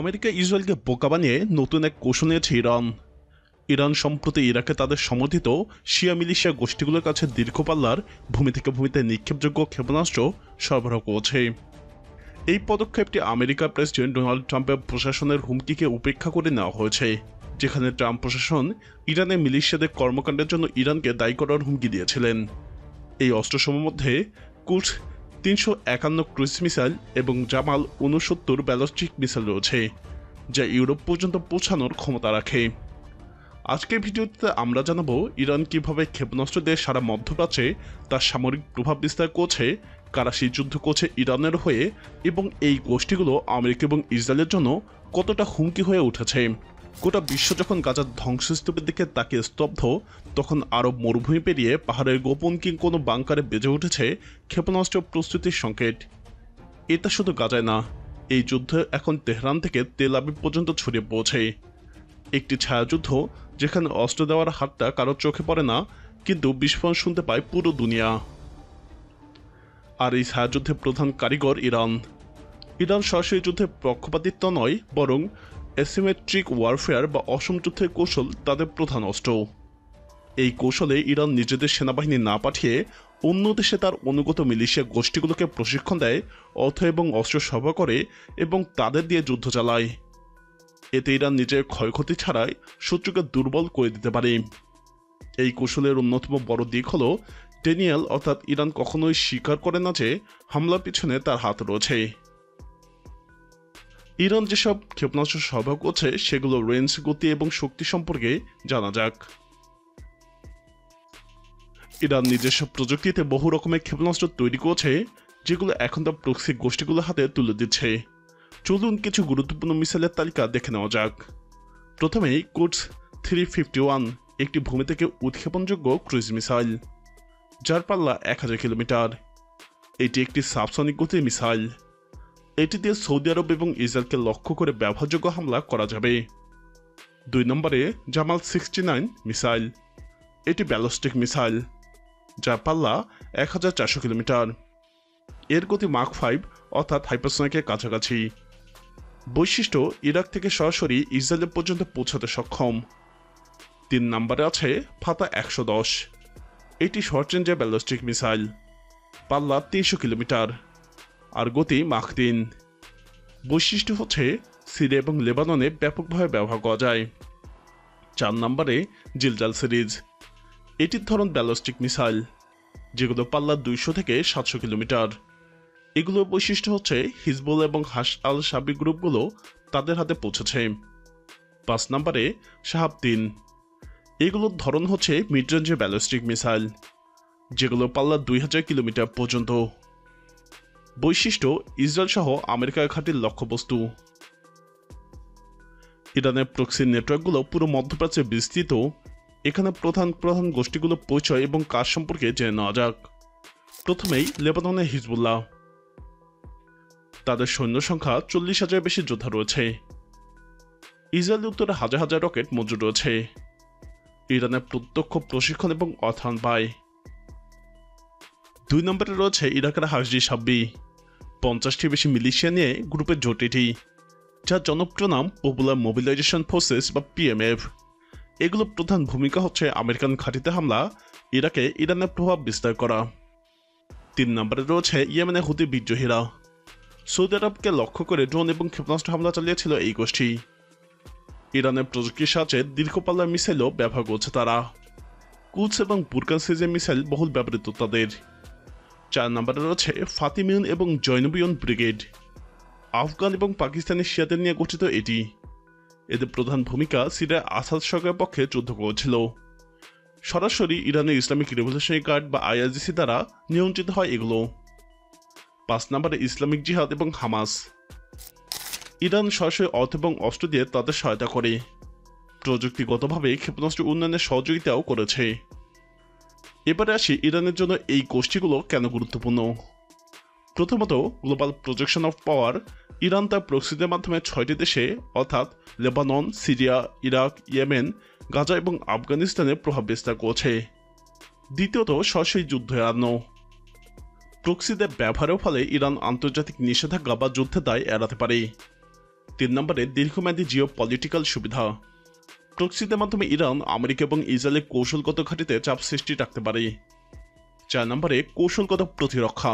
America ইসরায়েলকে বোকা বানিয়ে নতুন এক কৌশল নিয়েছে ইরান। ইরান সম্প্রতি ইরাকে তাদের সমর্থিত শিয়া মিলিশিয়া গোষ্ঠীগুলোর কাছে দীর্ঘ পাল্লার ভূমি থেকে ভূমিতে নিক্ষেপযোগ্য ক্ষেপণাস্ত্র সরবরাহ করছে। এই পদক্ষেপটি আমেরিকার প্রেসিডেন্ট ডোনাল্ড ট্রাম্পের প্রশাসনের হুমকিকে উপেক্ষা করে নেওয়া হয়েছে, যেখানে ট্রাম্প প্রশাসন ইরানের মিলিশিয়াদের কর্মকাণ্ডের জন্য ইরানকে দায়ী করার হুমকি দিয়েছিলেন। এই অস্ত্রসমূহের মধ্যে কুটস 351 ক্রুজ মিসাইল এবং জামাল 69 ব্যালিস্টিক মিসাইল রয়েছে, যা ইউরোপ পর্যন্ত পৌঁছানোর ক্ষমতা রাখে। আজকের ভিডিওতে আমরা জানাবো ইরান কিভাবে ক্ষেপণাস্ত্র দিয়ে সারা মধ্যপ্রাচ্যে তার সামরিক প্রভাব বিস্তার করছে, কারা সেই যুদ্ধ করছে ইরানের হয়ে, এবং এই গোষ্ঠীগুলো আমেরিকা এবং ইসরায়েলের জন্য কতটা হুমকি হয়ে উঠেছে। গোটা বিশ্ব যখন গাজার ধ্বংসস্তূপের দিকে তাকিয়ে স্তব্ধ, তখন আরব মরুভূমি পেরিয়ে পাহাড়ের গোপন কোনো বাংকারে বেজে উঠেছে ক্ষেপণাস্ত্র প্রস্তুতির সংকেত। এটা শুধু গাজায় না, এই যুদ্ধ এখন তেহরান থেকে তেল আবিব পর্যন্ত ছড়িয়ে পৌঁছে। একটি ছায়াযুদ্ধ যেখানে অস্ত্র দেওয়ার হাতটা কারো চোখে পড়ে না, কিন্তু বিস্ফোরণ শুনতে পায় পুরো দুনিয়া। আর এই ছায়াযুদ্ধের প্রধান কারিগর ইরান। ইরান সরাসরি যুদ্ধে পক্ষপাতিত্ব নয়, বরং অ্যাসিমেট্রিক ওয়ারফেয়ার বা অসম যুদ্ধের কৌশল তাদের প্রধান অস্ত্র। এই কৌশলে ইরান নিজেদের সেনাবাহিনী না পাঠিয়ে অন্য দেশে তার অনুগত মিলিশিয়া গোষ্ঠীগুলোকে প্রশিক্ষণ দেয়, অর্থ এবং অস্ত্র সরবরাহ করে এবং তাদের দিয়ে যুদ্ধ চালায়। এতে ইরান নিজের ক্ষয়ক্ষতি ছাড়াই শত্রুকে দুর্বল করে দিতে পারে। এই কৌশলের অন্যতম বড় দিক হল ডেনিয়াল, অর্থাৎ ইরান কখনোই স্বীকার করে না যে হামলার পিছনে তার হাত রয়েছে। ইরান যেসব ক্ষেপণাস্ত্র সরবরাহ করছে সেগুলো রেঞ্জ, গতি এবং শক্তি সম্পর্কে জানা যাক। ইরান নিজস্ব প্রযুক্তিতে বহু রকমের ক্ষেপণাস্ত্র তৈরি করছে, যেগুলো এখন তার প্রক্সি গোষ্ঠীগুলোর হাতে তুলে দিচ্ছে। চলুন কিছু গুরুত্বপূর্ণ মিসাইলের তালিকা দেখে নেওয়া যাক। প্রথমেই কুটস 351, একটি ভূমি থেকে উৎক্ষেপণযোগ্য ক্রুজ মিসাইল, যার পাল্লা 1000 কিলোমিটার। এটি একটি সাবসনিক গতির মিসাইল। এটি দিয়ে সৌদি আরব এবং ইসরায়েলকে লক্ষ্য করে ব্যবহারযোগ্য হামলা করা যাবে। 2 নম্বরে জামাল 69 মিসাইল। এটি ব্যালিস্টিক মিসাইল, যার পাল্লা 1400 কিলোমিটার। এর গতি মাক 5, অর্থাৎ হাইপারসনিকের কাছাকাছি। বৈশিষ্ট্য ইরাক থেকে সরাসরি ইসরায়েল পর্যন্ত পৌঁছাতে সক্ষম। 3 নম্বরে আছে ফাতা 110। এটি শর্ট রেঞ্জের ব্যালিস্টিক মিসাইল, পাল্লা 300 কিলোমিটার আর গতি মাক 3। বৈশিষ্ট্য হচ্ছে সিরিয়া এবং লেবাননে ব্যাপকভাবে ব্যবহার করা যায়। 4 নম্বরে জিলজাল সিরিজ। এটির ধরন ব্যালিস্টিক মিসাইল, যেগুলো পাল্লা 200 থেকে 700 কিলোমিটার। এগুলোর বৈশিষ্ট্য হচ্ছে হিজবুল্লাহ এবং হাস আল শাবি গ্রুপগুলো তাদের হাতে পৌঁছেছে। 5 নম্বরে শাহাব 3। এগুলোর ধরন হচ্ছে মিড রেঞ্জের ব্যালিস্টিক মিসাইল, যেগুলো পাল্লা 2000 কিলোমিটার পর্যন্ত। বৈশিষ্ট্য ইসরায়েল সহ আমেরিকার ঘাঁটির লক্ষ্যবস্তু। ইরানের প্রক্সি নেটওয়ার্কগুলো পুরো মধ্যপ্রাচ্যে বিস্তৃত। এখানে প্রধান প্রধান গোষ্ঠীগুলোর পরিচয় এবং কাজ সম্পর্কে জেনে নেওয়া যাক। প্রথমেই লেবাননের হিজবুল্লাহ। তাদের সৈন্য সংখ্যা 40,000 বেশি যোদ্ধা রয়েছে। ইসরায়েলের উত্তরে হাজার হাজার রকেট মজুদ রয়েছে। ইরানের প্রত্যক্ষ প্রশিক্ষণ এবং অর্থায়ন পায়। 2 নম্বরে রয়েছে ইরাকের হাসজি সাব্বি। 50টি বেশি মিলিশিয়া নিয়ে গ্রুপের জোট এটি, যার জনপ্রিয় নাম পপুলার মোবিলাইজেশন ফোর্সেস বা PMF। এগুলোর প্রধান ভূমিকা হচ্ছে আমেরিকান ঘাঁটিতে হামলা, ইরাকে ইরানের প্রভাব বিস্তার করা। 3 নম্বরে রয়েছে ইয়েমেনের হুতি বিদ্রোহীরা। সৌদি আরবকে লক্ষ্য করে ড্রোন এবং ক্ষেপণাস্ত্র হামলা চালিয়েছিল এই গোষ্ঠী। ইরানের প্রযুক্তির সাহায্যে দীর্ঘপাল্লার মিসাইলও ব্যবহার করছে তারা। কুদস এবং বুরকান সিরিজের মিসাইল বহুল ব্যবহৃত তাদের। 4 নম্বরে রয়েছে ফাতিমিউন এবং জৈনবিয়ন ব্রিগেড। আফগান এবং পাকিস্তানি শিয়াদের নিয়ে গঠিত এটি। এদের প্রধান ভূমিকা সিরিয়ার আসাদ সরকারের পক্ষে যুদ্ধ করেছিল। সরাসরি ইরানের ইসলামিক রেভলিউশনারি গার্ড বা IRGC দ্বারা নিয়ন্ত্রিত হয় এগুলো। 5 নম্বরে ইসলামিক জিহাদ এবং হামাস। ইরান সরাসরি অর্থ এবং অস্ত্র দিয়ে তাদের সহায়তা করে। প্রযুক্তিগতভাবে ক্ষেপণাস্ত্র উন্নয়নের সহযোগিতাও করেছে। এবারে আসি ইরানের জন্য এই গোষ্ঠীগুলো কেন গুরুত্বপূর্ণ। প্রথমত, global projection of power. Iran তার প্রক্সিদের মাধ্যমে 6টি দেশে, অর্থাৎ Lebanon, Syria, Iraq, Yemen, Gaza এবং আফগানিস্তানে প্রভাব বিস্তার করছে। দ্বিতীয়ত, সরাসরি যুদ্ধ এড়ানো। প্রক্সিদের ব্যবহারের ফলে ইরান আন্তর্জাতিক নিষেধাজ্ঞা বা যুদ্ধের দায় এড়াতে পারে। 3 নম্বরে দীর্ঘমেয়াদী জিও পলিটিক্যাল সুবিধা। প্রক্সিদের মাধ্যমে ইরান আমেরিকা এবং ইসরায়েলের কৌশলগত ঘাঁটিতে চাপ সৃষ্টি রাখতে পারে। 4 নম্বরে কৌশলগত প্রতিরক্ষা।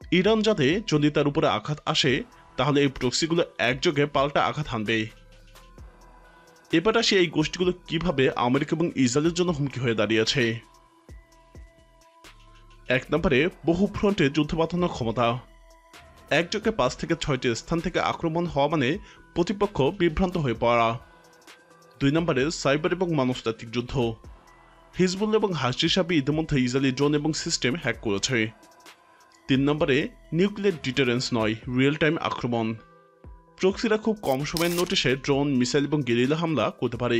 ইরান যাতে যদি তার উপরে আঘাত আসে তাহলে এই প্রক্সিগুলো একযোগে পাল্টা আঘাত হানবে। এবার আসি এই গোষ্ঠীগুলো কিভাবে আমেরিকা এবং ইসরায়েলের জন্য হুমকি হয়ে দাঁড়িয়েছে। 1 নম্বরে বহু ফ্রন্টে যুদ্ধ বাঁধানোর ক্ষমতা। একযোগে 5 থেকে 6টি স্থান থেকে আক্রমণ হওয়া মানে প্রতিপক্ষ বিভ্রান্ত হয়ে পড়া। 2 নম্বরে সাইবার এবং মনস্তাত্ত্বিক যুদ্ধ। হিজবুল্লাহ এবং হাসিসাবি ইতিমধ্যে ইসরায়েলি ড্রোন এবং সিস্টেম হ্যাক করেছে। 3 নম্বরে নিউক্লিয়ার ডিটারেন্স নয়, রিয়েল টাইম আক্রমণ। প্রক্সিরা খুব কম সময়ের নোটিশে ড্রোন, মিসাইল এবং গেরিলা হামলা করতে পারে।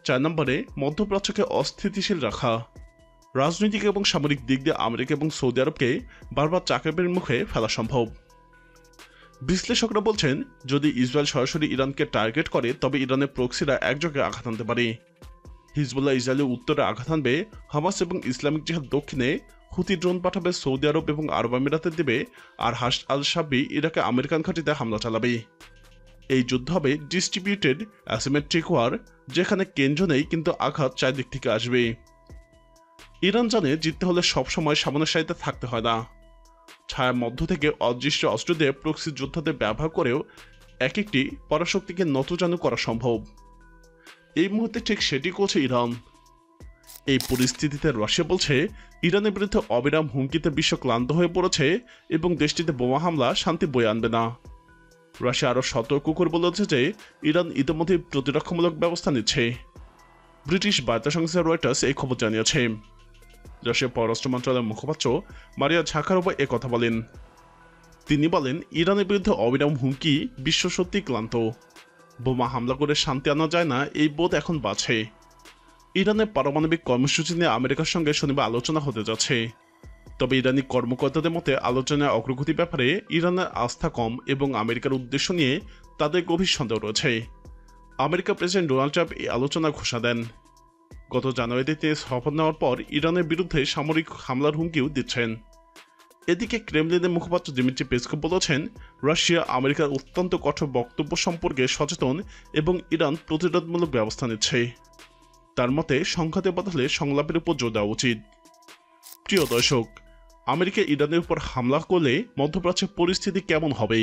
4 নম্বরে মধ্যপ্রাচ্যকে অস্থিতিশীল রাখা। রাজনৈতিক এবং সামরিক দিক দিয়ে আমেরিকা এবং সৌদি আরবকে বারবার চাকাবের মুখে ফেলা সম্ভব। বিশ্লেষকরা বলছেন, যদি ইসরায়েল সরাসরি ইরানকে টার্গেট করে তবে ইরানের প্রক্সিরা একযোগে আঘাত আনতে পারে। হিজবুল্লাহ ইসরায়েলের উত্তরে আঘাত আনবে, হামাস এবং ইসলামিক জিহাদ দক্ষিণে, হুতি ড্রোন পাঠাবে সৌদি আরব এবং আরব আমিরাতে দেবে, আর হাস আল শাবি ইরাকে আমেরিকান ঘাঁটিতে হামলা চালাবে। এই যুদ্ধ হবে ডিস্ট্রিবিউটেড অ্যাসিমেট্রিক ওয়ার, যেখানে কেন্দ্র নেই কিন্তু আঘাত চারদিক থেকে আসবে। ইরান জানে জিততে হলে সবসময় সামনের সারিতে থাকতে হয় না। ছায়ার মধ্য থেকে অদৃশ্য অস্ত্র দিয়ে প্রক্সি যোদ্ধাদের ব্যবহার করেও এক একটি পরাশক্তিকে নতজানু করা সম্ভব। এই মুহূর্তে ঠিক সেটি করছে ইরান। এই পরিস্থিতিতে রাশিয়া বলছে ইরানের বিরুদ্ধে অবিরাম হুমকিতে বিশ্ব ক্লান্ত হয়ে পড়েছে এবং দেশটিতে বোমা হামলা শান্তি বয়ে আনবে না। রাশিয়া আরও সতর্ক করে বলেছে যে ইরান ইতিমধ্যে প্রতিরক্ষামূলক ব্যবস্থা নিচ্ছে। ব্রিটিশ বার্তা সংস্থা রয়টার্স এই খবর জানিয়েছে। রাশিয়ার পররাষ্ট্র মন্ত্রণালয়ের মুখপাত্র মারিয়া ঝাখারোভা কথা বলেন। তিনি বলেন, ইরানের বিরুদ্ধে অবিরাম হুমকি বিশ্ব সত্যি ক্লান্ত। বোমা হামলা করে শান্তি আনা যায় না, এই বোধ এখন বাড়ছে। ইরানের পারমাণবিক কর্মসূচি নিয়ে আমেরিকার সঙ্গে শনিবার আলোচনা হতে যাচ্ছে। তবে ইরানি কর্মকর্তাদের মতে আলোচনার অগ্রগতির ব্যাপারে ইরানের আস্থা কম এবং আমেরিকার উদ্দেশ্য নিয়ে তাদের গভীর সন্দেহ রয়েছে। আমেরিকার প্রেসিডেন্ট ডোনাল্ড ট্রাম্প এই আলোচনার ঘোষণা দেন। গত জানুয়ারিতে তিনি শপথ নেওয়ার পর ইরানের বিরুদ্ধে সামরিক হামলার হুমকিও দিচ্ছেন। এদিকে ক্রেমলিনের মুখপাত্র দিমিত্রি পেসকভ বলেছেন, রাশিয়া আমেরিকার অত্যন্ত কঠোর বক্তব্য সম্পর্কে সচেতন এবং ইরান প্রতিরোধমূলক ব্যবস্থা নিচ্ছে। তার মতে সংঘাতের বদলে সংলাপের উপর জোর দেওয়া উচিত। প্রিয় দর্শক, আমেরিকা ইরানের উপর হামলা করলে মধ্যপ্রাচ্যের পরিস্থিতি কেমন হবে?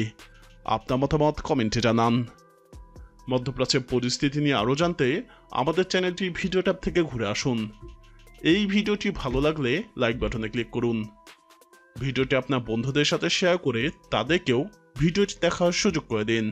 আপনার মতামত কমেন্টে জানান। মধ্যপ্রাচ্যের পরিস্থিতি নিয়ে আরও জানতে আমাদের চ্যানেলটি ভিডিও ট্যাব থেকে ঘুরে আসুন। এই ভিডিওটি ভালো লাগলে লাইক বাটনে ক্লিক করুন। ভিডিওটি আপনার বন্ধুদের সাথে শেয়ার করে তাদেরকেও ভিডিওটি দেখার সুযোগ করে দিন।